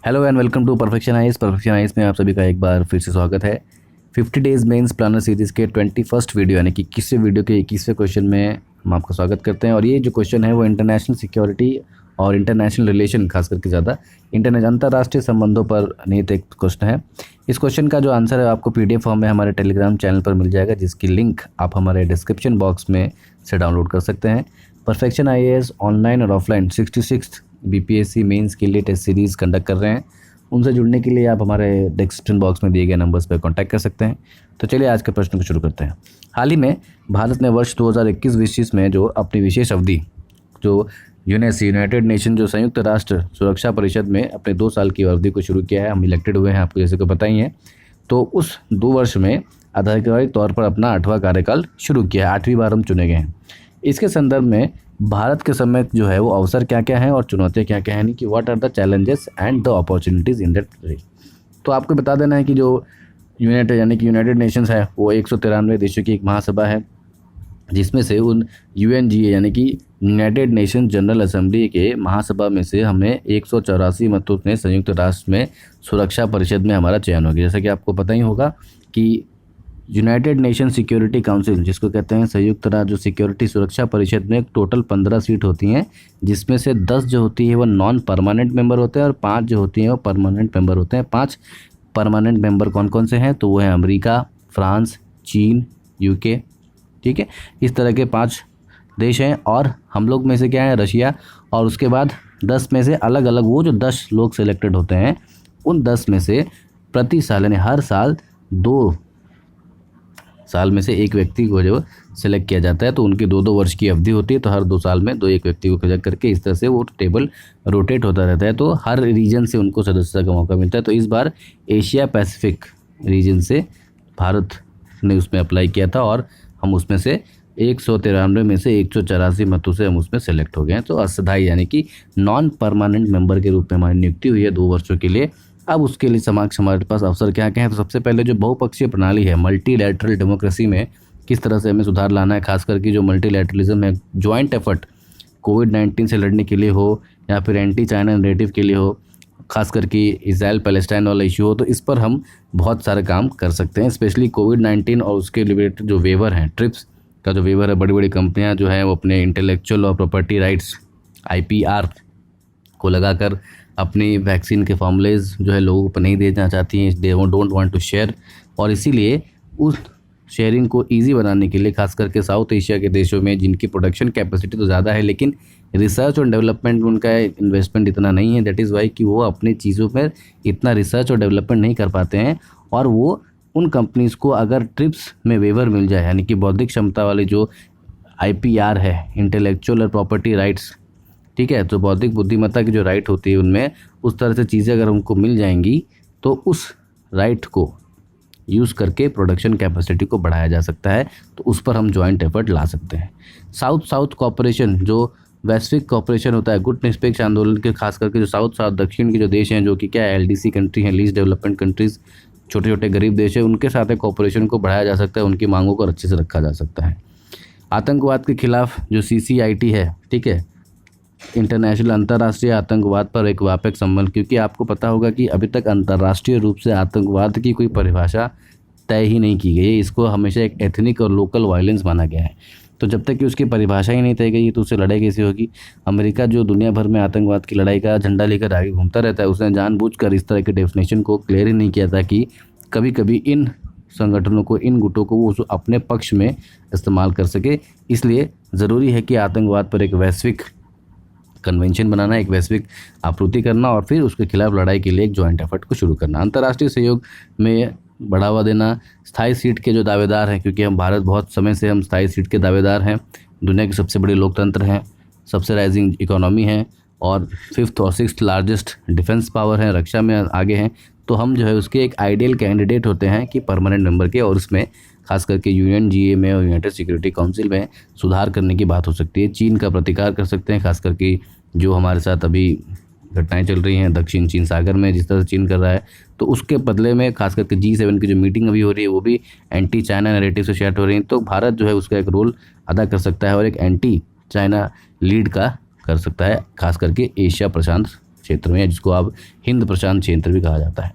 Hello and welcome to perfection eyes में आप सभी का एक बार फिर से स्वागत है। 50 डेज मेंस प्लानर सीरीज़ के 21st वीडियो यानी कि 21वें वीडियो के 21वें क्वेश्चन में हम आपका स्वागत करते हैं। और ये जो क्वेश्चन है वो इंटरनेशनल सिक्योरिटी और इंटरनेशनल रिलेशन खास करके ज़्यादा अंतर्राष्ट्रीय संबंधों पर निहित एक क्वेश्चन है। इस क्वेश्चन का जो आंसर है आपको PDF फॉर्म में हमारे टेलीग्राम चैनल पर मिल जाएगा, जिसकी लिंक आप हमारे डिस्क्रिप्शन बॉक्स में से डाउनलोड कर सकते हैं। परफेक्शन IAS ऑनलाइन और ऑफलाइन 66th BPSC मेंस के लिए टेस्ट सीरीज़ कंडक्ट कर रहे हैं। उनसे जुड़ने के लिए आप हमारे डिस्क्रिप्शन बॉक्स में दिए गए नंबर्स पर कांटेक्ट कर सकते हैं। तो चलिए आज के प्रश्न को शुरू करते हैं। हाल ही में भारत ने वर्ष 2021-22 में जो अपनी विशेष अवधि जो यूनाइटेड नेशन जो संयुक्त राष्ट्र सुरक्षा परिषद में अपने 2 साल की अवधि को शुरू किया है। हम इलेक्टेड हुए हैं, आपको जैसे को पता ही है। तो उस 2 वर्ष में आधिकारिक तौर पर अपना 8वां कार्यकाल शुरू किया है। 8वीं बार हम चुने गए हैं। इसके संदर्भ में भारत के समय जो है वो अवसर क्या क्या हैं और चुनौतियाँ क्या क्या हैं, यानी कि what are the challenges and the opportunities in that race. तो आपको बता देना है कि जो यूनाइटेड नेशंस है वो 193 देशों की एक महासभा है, जिसमें से उन UNGA यानी कि यूनाइटेड नेशन जनरल असेंबली के महासभा में से हमें 184 मतों ने संयुक्त राष्ट्र में सुरक्षा परिषद में हमारा चयन हो गया। जैसा कि आपको पता ही होगा कि यूनाइटेड नेशन सिक्योरिटी काउंसिल, जिसको कहते हैं संयुक्त राष्ट्र जो सिक्योरिटी सुरक्षा परिषद में टोटल 15 सीट होती हैं, जिसमें से 10 जो होती है वो नॉन परमानेंट मेंबर होते हैं और 5 जो होती हैं वो परमानेंट मेंबर होते हैं। 5 परमानेंट मेंबर कौन कौन से हैं? तो वो है अमेरिका, फ्रांस, चीन, UK, ठीक है। इस तरह के 5 देश हैं। और हम लोग में से क्या है? रशिया। और उसके बाद 10 में से अलग अलग वो जो 10 लोग सिलेक्टेड होते हैं, उन 10 में से प्रति साल यानी हर साल 2 साल में से एक व्यक्ति को जो सिलेक्ट किया जाता है। तो उनकी 2-2 वर्ष की अवधि होती है। तो हर 2 साल में एक व्यक्ति को सिलेक्ट करके इस तरह से वो टेबल रोटेट होता रहता है। तो हर रीजन से उनको सदस्यता का मौका मिलता है। तो इस बार एशिया पैसिफिक रीजन से भारत ने उसमें अप्लाई किया था और हम उसमें से 193 में से 184 मतों से हम उसमें सेलेक्ट हो गए हैं। तो अस्थायी यानी कि नॉन परमानेंट मेंबर के रूप में हमारी नियुक्ति हुई है 2 वर्षों के लिए। अब उसके लिए हमारे पास अवसर क्या क्या है? तो सबसे पहले जो बहुपक्षीय प्रणाली है, मल्टीलैटरल डेमोक्रेसी में किस तरह से हमें सुधार लाना है, खास करके जो मल्टीलैटरलिज्म है, जॉइंट एफर्ट कोविड-19 से लड़ने के लिए हो या फिर एंटी चाइना नैरेटिव के लिए हो, खास करके इजराइल पैलेस्टाइन वाला इशू हो, तो इस पर हम बहुत सारे काम कर सकते हैं। स्पेशली कोविड-19 और उसके रिलेटेड जो वेवर हैं, ट्रिप्स का जो वेवर है, बड़ी बड़ी कंपनियाँ जो हैं वो अपने इंटेलेक्चुअल और प्रॉपर्टी राइट्स IPR को लगाकर अपनी वैक्सीन के फॉर्मुलेज जो है लोगों को नहीं देना चाहती हैं। They don't want to share. और इसीलिए उस शेयरिंग को इजी बनाने के लिए खास करके साउथ एशिया के देशों में, जिनकी प्रोडक्शन कैपेसिटी तो ज़्यादा है लेकिन रिसर्च और डेवलपमेंट में उनका इन्वेस्टमेंट इतना नहीं है, दैट इज़ वाई कि वो अपनी चीज़ों पर इतना रिसर्च और डेवलपमेंट नहीं कर पाते हैं। और वो उन कंपनीज़ को अगर ट्रिप्स में वेवर मिल जाए, यानी कि बौद्धिक क्षमता वाली जो IPR है, इंटेलेक्चुअल और प्रॉपर्टी राइट्स, ठीक है, तो बौद्धिक बुद्धिमत्ता की जो राइट होती है उनमें उस तरह से चीज़ें अगर हमको मिल जाएंगी तो उस राइट को यूज़ करके प्रोडक्शन कैपेसिटी को बढ़ाया जा सकता है। तो उस पर हम जॉइंट एफर्ट ला सकते हैं। साउथ कॉपरेशन जो वैश्विक कॉपरेशन होता है, गुट निरपेक्ष आंदोलन के खास करके जो साउथ दक्षिण के जो देश हैं, जो कि क्या है LDC कंट्री हैं, लीस्ट डेवलपमेंट कंट्रीज़, छोटे छोटे गरीब देश हैं, उनके साथ कॉपरेशन को बढ़ाया जा सकता है, उनकी मांगों को अच्छे से रखा जा सकता है। आतंकवाद के खिलाफ जो CCIT है, ठीक है, इंटरनेशनल अंतर्राष्ट्रीय आतंकवाद पर एक व्यापक संबंध, क्योंकि आपको पता होगा कि अभी तक अंतर्राष्ट्रीय रूप से आतंकवाद की कोई परिभाषा तय ही नहीं की गई है। इसको हमेशा एक एथनिक और लोकल वायलेंस माना गया है। तो जब तक कि उसकी परिभाषा ही नहीं तय गई तो उससे लड़ाई कैसे होगी? अमेरिका जो दुनिया भर में आतंकवाद की लड़ाई का झंडा लेकर आगे घूमता रहता है, उसने जानबूझकर इस तरह के डेफिनेशन को क्लियर ही नहीं किया था कि कभी कभी इन संगठनों को, इन गुटों को वो अपने पक्ष में इस्तेमाल कर सके। इसलिए ज़रूरी है कि आतंकवाद पर एक वैश्विक कन्वेंशन बनाना, एक वैश्विक आपूर्ति करना और फिर उसके खिलाफ लड़ाई के लिए एक जॉइंट एफर्ट को शुरू करना। अंतर्राष्ट्रीय सहयोग में बढ़ावा देना, स्थायी सीट के जो दावेदार हैं, क्योंकि हम भारत बहुत समय से हम स्थायी सीट के दावेदार हैं, दुनिया के सबसे बड़े लोकतंत्र हैं, सबसे राइजिंग इकोनॉमी है और 5th और 6th लार्जेस्ट डिफेंस पावर है, रक्षा में आगे हैं। तो हम जो है उसके एक आइडियल कैंडिडेट होते हैं कि परमानेंट मेंबर के, और उसमें खास करके UNGA में और यूनाइटेड सिक्योरिटी काउंसिल में सुधार करने की बात हो सकती है। चीन का प्रतिकार कर सकते हैं, खास करके जो हमारे साथ अभी घटनाएं चल रही हैं दक्षिण चीन सागर में, जिस तरह से चीन कर रहा है, तो उसके बदले में खास करके G7 की जो मीटिंग अभी हो रही है वो भी एंटी चाइना नैरेटिव से शेयर हो रही है। तो भारत जो है उसका एक रोल अदा कर सकता है और एक एंटी चाइना लीड का कर सकता है, खास करके एशिया प्रशांत क्षेत्र में, जिसको अब हिंद प्रशांत क्षेत्र भी कहा जाता है।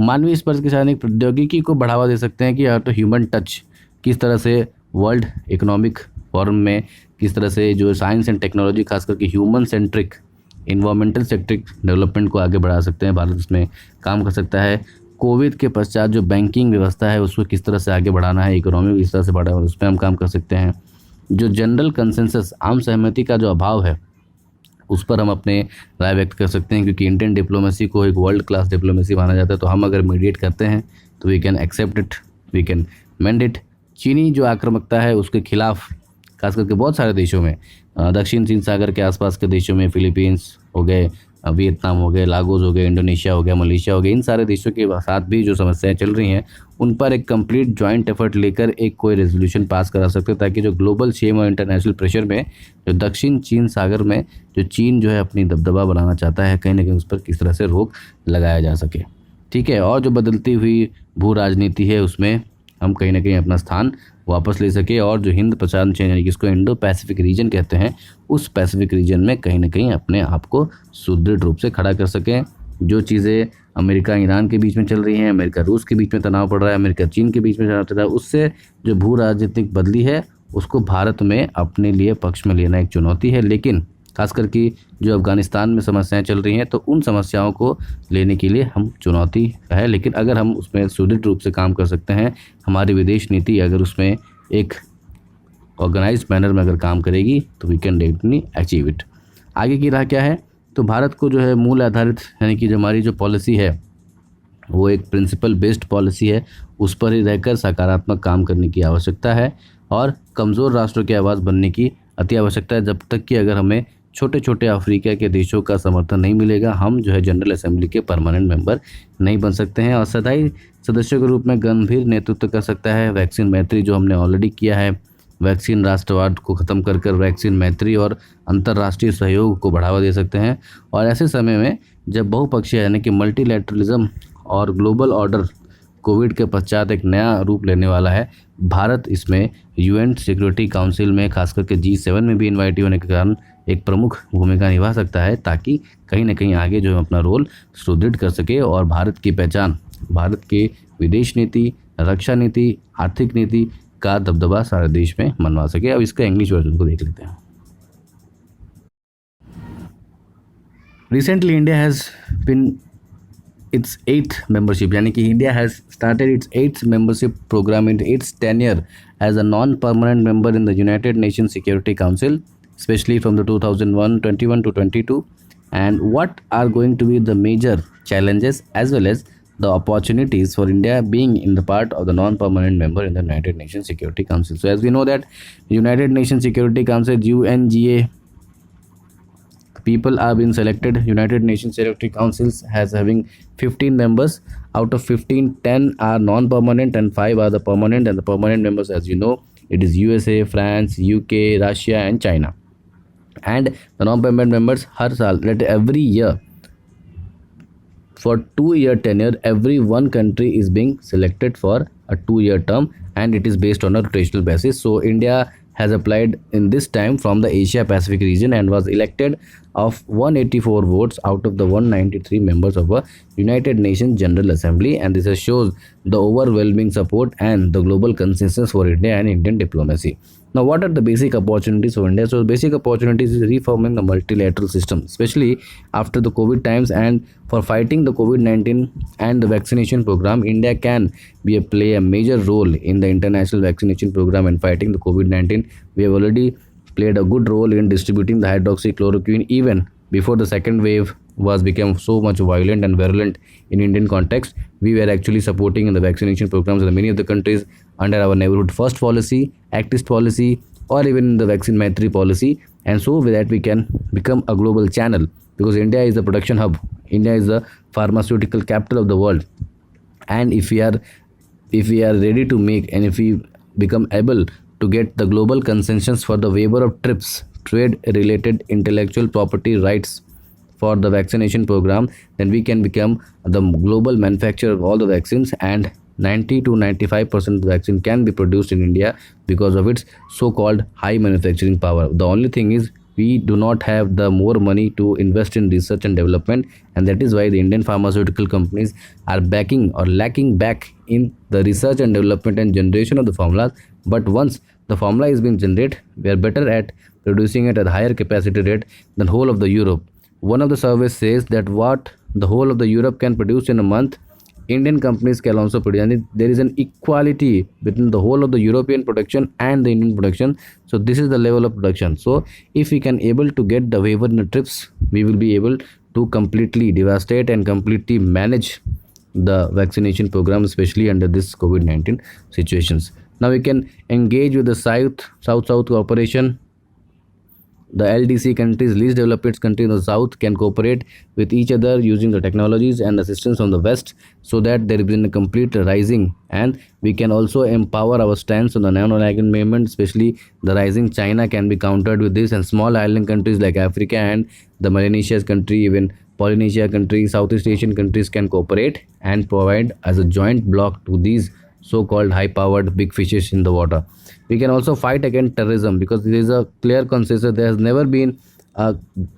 मानवीय स्पर्श के साथ प्रौद्योगिकी को बढ़ावा दे सकते हैं कि तो ह्यूमन टच किस तरह से वर्ल्ड इकोनॉमिक फोरम में किस तरह से जो साइंस एंड टेक्नोलॉजी खास करके human centric environmental centric development को आगे बढ़ा सकते हैं। भारत इसमें काम कर सकता है। कोविड के पश्चात जो बैंकिंग व्यवस्था है उसको किस तरह से आगे बढ़ाना है, इकोनॉमी किस तरह से बढ़ाना है, उस पर हम काम कर सकते हैं। जो जनरल कंसेंसस आम सहमति का जो अभाव है उस पर हम अपने राय व्यक्त कर सकते हैं, क्योंकि इंडियन डिप्लोमेसी को एक वर्ल्ड क्लास डिप्लोमेसी माना जाता है। तो हम अगर मीडिएट करते हैं तो we can accept it, we can mend it. चीनी जो आक्रामकता है उसके खिलाफ खास करके बहुत सारे देशों में, दक्षिण चीन सागर के आसपास के देशों में, फिलीपींस हो गए, वियतनाम हो गए, लागोस हो गए, इंडोनेशिया हो गया, मलेशिया हो गया, इन सारे देशों के साथ भी जो समस्याएं चल रही हैं उन पर एक कंप्लीट जॉइंट एफर्ट लेकर एक कोई रेजोल्यूशन पास करा सकते हैं, ताकि जो ग्लोबल शेम और इंटरनेशनल प्रेशर में जो दक्षिण चीन सागर में जो चीन जो है अपनी दबदबा बनाना चाहता है, कहीं ना कहीं उस पर किस तरह से रोक लगाया जा सके। ठीक है। और जो बदलती हुई भू राजनीति है उसमें हम कहीं ना कहीं अपना स्थान वापस ले सके, और जो हिंद प्रशांत क्षेत्र यानी कि इसको इंडो पैसिफिक रीजन कहते हैं, उस पैसिफिक रीजन में कहीं ना कहीं अपने आप को सुदृढ़ रूप से खड़ा कर सकें। जो चीज़ें अमेरिका ईरान के बीच में चल रही हैं, अमेरिका रूस के बीच में तनाव पड़ रहा है, अमेरिका चीन के बीच में तनाव चल रहा है, उससे जो भू राजनीतिक बदली है उसको भारत में अपने लिए पक्ष में लेना एक चुनौती है। लेकिन खास करके जो अफगानिस्तान में समस्याएं चल रही हैं तो उन समस्याओं को लेने के लिए हम चुनौती है, लेकिन अगर हम उसमें सुदृढ़ रूप से काम कर सकते हैं, हमारी विदेश नीति अगर उसमें एक ऑर्गेनाइज्ड मैनर में अगर काम करेगी तो we can definitely achieve it. आगे की राह क्या है? तो भारत को जो है मूल आधारित यानी कि जो हमारी जो पॉलिसी है वो एक प्रिंसिपल बेस्ड पॉलिसी है, उस पर ही रहकर सकारात्मक काम करने की आवश्यकता है, और कमज़ोर राष्ट्रों की आवाज़ बनने की अति आवश्यकता है। जब तक कि अगर हमें छोटे छोटे अफ्रीका के देशों का समर्थन नहीं मिलेगा, हम जो है जनरल असेंबली के परमानेंट मेंबर नहीं बन सकते हैं। और अस्थायी सदस्यों के रूप में गंभीर नेतृत्व कर सकता है वैक्सीन मैत्री, जो हमने ऑलरेडी किया है। वैक्सीन राष्ट्रवाद को ख़त्म कर कर वैक्सीन मैत्री और अंतर्राष्ट्रीय सहयोग को बढ़ावा दे सकते हैं। और ऐसे समय में जब बहुपक्षीय यानी कि मल्टीलैटरलिज्म और ग्लोबल ऑर्डर कोविड के पश्चात एक नया रूप लेने वाला है, भारत इसमें यूएन सिक्योरिटी काउंसिल में खास करके G7 में भी इन्वाइटी होने के कारण एक प्रमुख भूमिका निभा सकता है, ताकि कहीं ना कहीं आगे जो है अपना रोल सुदृढ़ कर सके और भारत की पहचान, भारत के विदेश नीति, रक्षा नीति, आर्थिक नीति का दबदबा सारे देश में मनवा सके। अब इसका इंग्लिश वर्जन को देख लेते हैं। Recently India has been its 8th membership, यानी कि India has started it's 8th membership program in its tenure as a non-permanent member in the United Nations Security Council, especially from the 2021 to 22. And what are going to be the major challenges as well as the opportunities for India being in the part of the non-permanent member in the United Nations Security Council? So as we know that United Nations Security Council, UNGA, people are being selected. United Nations Security Councils has having 15 members. Out of 15, 10 are non-permanent and 5 are the permanent. And the permanent members, as you know, it is USA, France, UK, Russia and China. And the non-permanent members हर साल, every year, for 2-year tenure, every one country is being selected for a 2-year term, and it is based on a rotational basis. So India has applied in this time from the Asia Pacific region and was elected of 184 votes out of the 193 members of a United Nations General Assembly, and this shows the overwhelming support and the global consensus for India and Indian diplomacy. Now, what are the basic opportunities for India? So, basic opportunities is reforming the multilateral system, especially after the COVID times, and for fighting the COVID-19 and the vaccination program. India can play a major role in the international vaccination program and fighting the COVID-19. We have already played a good role in distributing the hydroxychloroquine even before the second wave was become so much violent and virulent in Indian context. We were actually supporting in the vaccination programs in many of the countries under our neighborhood first policy, Act East policy, or even the vaccine Maitri policy, and so with that we can become a global channel, because India is the production hub, India is the pharmaceutical capital of the world, and if we are ready to make, and if we become able to get the global consensus for the waiver of TRIPS, trade related intellectual property rights, for the vaccination program, then we can become the global manufacturer of all the vaccines, and 90 to 95% of the vaccine can be produced in India because of its so-called high manufacturing power. The only thing is we do not have the more money to invest in research and development, and that is why the Indian pharmaceutical companies are backing or lacking back in the research and development and generation of the formulas. But once the formula is being generated, we are better at producing it at a higher capacity rate than whole of the Europe. One of the surveys says that what the whole of the Europe can produce in a month, Indian companies can also produce, and there is an equality between the whole of the European production and the Indian production. So this is the level of production. So if we can able to get the waiver in the trips, we will be able to completely devastate and completely manage the vaccination program, especially under this COVID-19 situations. Now we can engage with the South cooperation. The LDC countries, least developed countries in the south, can cooperate with each other using the technologies and assistance from the west, so that there is been a complete rising, and we can also empower our stance on the nano-alignment movement, especially the rising China can be countered with this, and small island countries like Africa and the Melanesia's country, even Polynesia country, Southeast Asian countries can cooperate and provide as a joint block to these so-called high-powered big fishes in the water. We can also fight against terrorism, because there is a clear consensus. There has never been a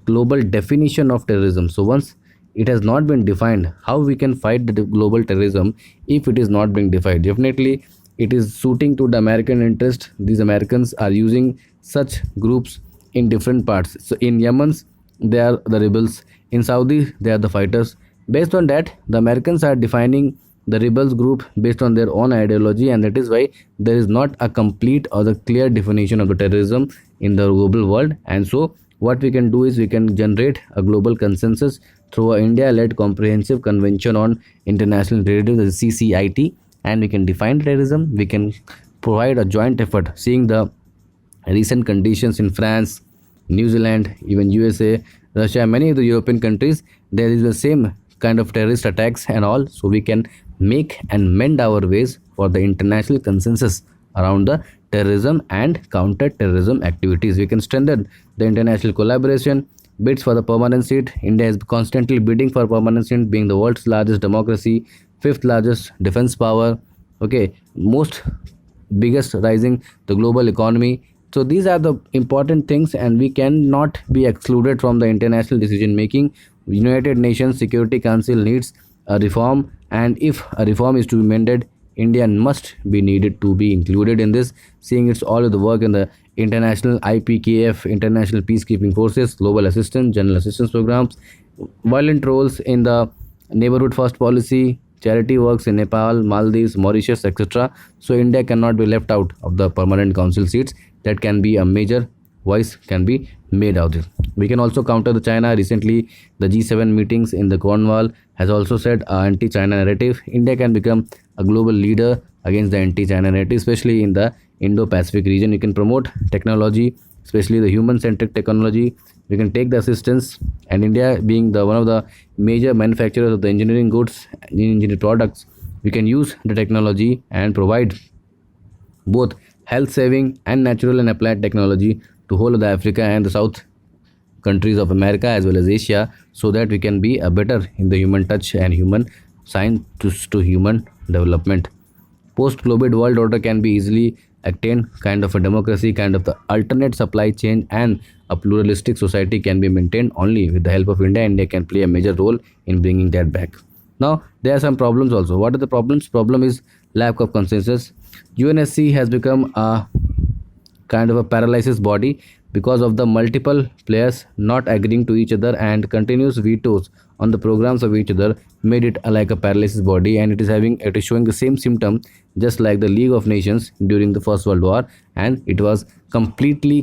global definition of terrorism. So once it has not been defined, how we can fight the global terrorism if it is not being defined? Definitely it is suiting to the American interest. These Americans are using such groups in different parts. So in Yemen, they are the rebels. In Saudi, they are the fighters. Based on that, the Americans are defining the rebels group based on their own ideology, and that is why there is not a complete or the clear definition of the terrorism in the global world. And so what we can do is we can generate a global consensus through a India-led comprehensive convention on international terrorism, the CCIT, and we can define terrorism. We can provide a joint effort, seeing the recent conditions in France, New Zealand, even USA, Russia, many of the European countries, there is the same kind of terrorist attacks and all. So we can make and mend our ways for the international consensus around the terrorism and counter-terrorism activities. We can strengthen the international collaboration. Bids for the permanent seat. India is constantly bidding for permanent seat, being the world's largest democracy, fifth largest defense power, okay, most biggest rising the global economy. So these are the important things, and we cannot be excluded from the international decision making. United Nations Security Council needs a reform, and if a reform is to be amended, India must be needed to be included in this, seeing it's all of the work in the international IPKF, international peacekeeping forces, global assistance, general assistance programs, violent roles in the neighborhood first policy, charity works in Nepal, Maldives, Mauritius, etc. So India cannot be left out of the permanent council seats. That can be a major voice can be made out there. We can also counter the China. Recently, the G7 meetings in the Cornwall has also said anti-China narrative. India can become a global leader against the anti-China narrative, especially in the Indo-Pacific region. You can promote technology, especially the human-centric technology. We can take the assistance, and India being the one of the major manufacturers of the engineering goods, engineering products, we can use the technology and provide both health saving and natural and applied technology to whole of the Africa and the South countries of America as well as Asia, so that we can be a better in the human touch and human science to human development. Post-COVID world order can be easily attained, kind of a democracy, kind of the alternate supply chain, and a pluralistic society can be maintained only with the help of India. India can play a major role in bringing that back. Now there are some problems also. What are the problems? Problem is lack of consensus. UNSC has become a kind of a paralysis body because of the multiple players not agreeing to each other, and continuous vetoes on the programs of each other made it like a paralysis body, and it is showing the same symptom just like the League of Nations during the First World War, and it was completely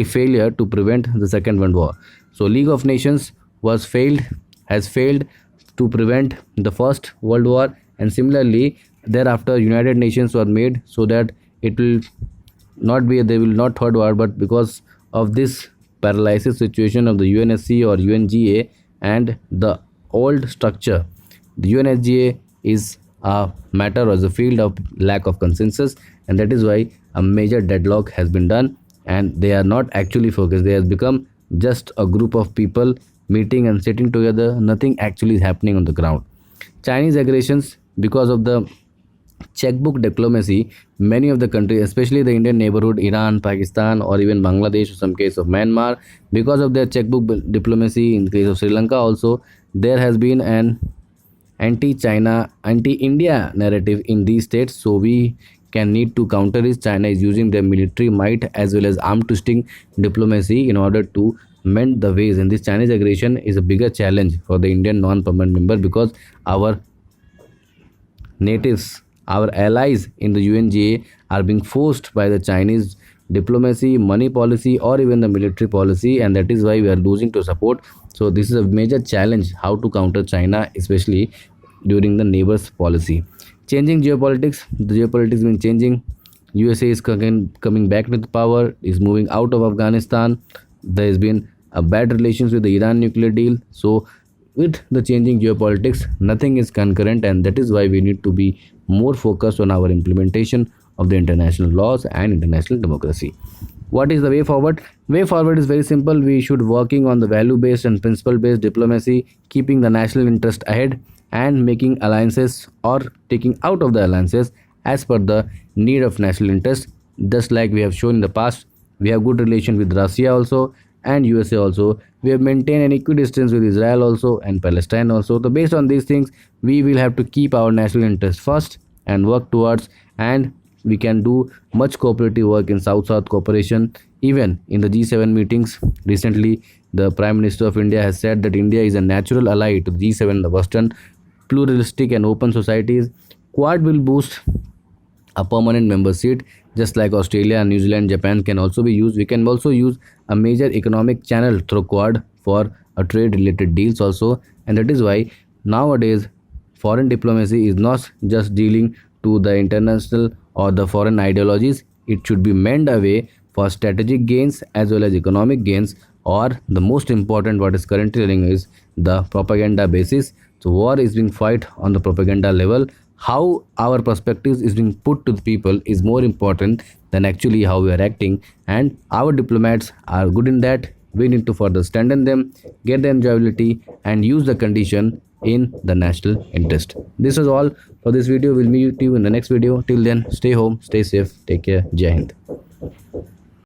failure to prevent the Second World War. So League of Nations has failed to prevent the First World War, and similarly thereafter United Nations were made so that it will not be there will not third war. But because of this paralysis situation of the UNSC or UNGA and the old structure, the UNSGA is a matter or a field of lack of consensus, and that is why a major deadlock has been done, and they are not actually focused. They have become just a group of people meeting and sitting together. Nothing actually is happening on the ground. Chinese aggressions, because of the checkbook diplomacy, many of the countries, especially the Indian neighborhood, Iran, Pakistan, or even Bangladesh, or some case of Myanmar, because of their checkbook diplomacy, in the case of Sri Lanka also, there has been an anti-China, anti-India narrative in these states. So we can need to counter this. China is using their military might as well as arm twisting diplomacy in order to mend the ways. And this Chinese aggression is a bigger challenge for the Indian non-permanent member, because our natives, our allies in the UNGA, are being forced by the Chinese diplomacy, money policy, or even the military policy, and that is why we are losing to support. So this is a major challenge, how to counter China, especially during the neighbors policy. Changing geopolitics, the geopolitics been changing. USA is coming back to the power, is moving out of Afghanistan. There has been a bad relations with the Iran nuclear deal. So with the changing geopolitics, nothing is concurrent, and that is why we need to be more focused on our implementation of the international laws and international democracy. What is the way forward? Way forward is very simple. We should working on the value based and principle based diplomacy, keeping the national interest ahead and making alliances or taking out of the alliances as per the need of national interest. Just like we have shown in the past, we have good relation with Russia also and USA also. We have maintained an equidistance with Israel also and Palestine also. So based on these things, we will have to keep our national interest first and work towards, and we can do much cooperative work in South-South cooperation. Even in the G7 meetings recently, the Prime Minister of India has said that India is a natural ally to the G7, the Western pluralistic and open societies. Quad will boost a permanent member seat, just like Australia, New Zealand, Japan can also be used. We can also use a major economic channel through Quad for a trade related deals also, and that is why nowadays foreign diplomacy is not just dealing to the international or the foreign ideologies. It should be mend away for strategic gains as well as economic gains, or the most important what is currently running is the propaganda basis. So war is being fought on the propaganda level. How our perspectives is being put to the people is more important than actually how we are acting, and our diplomats are good in that. We need to further strengthen them, get the enjoyability, and use the condition in the national interest. This is all for this video. We'll meet you in the next video. Till then, stay home, stay safe, take care. Jai Hind.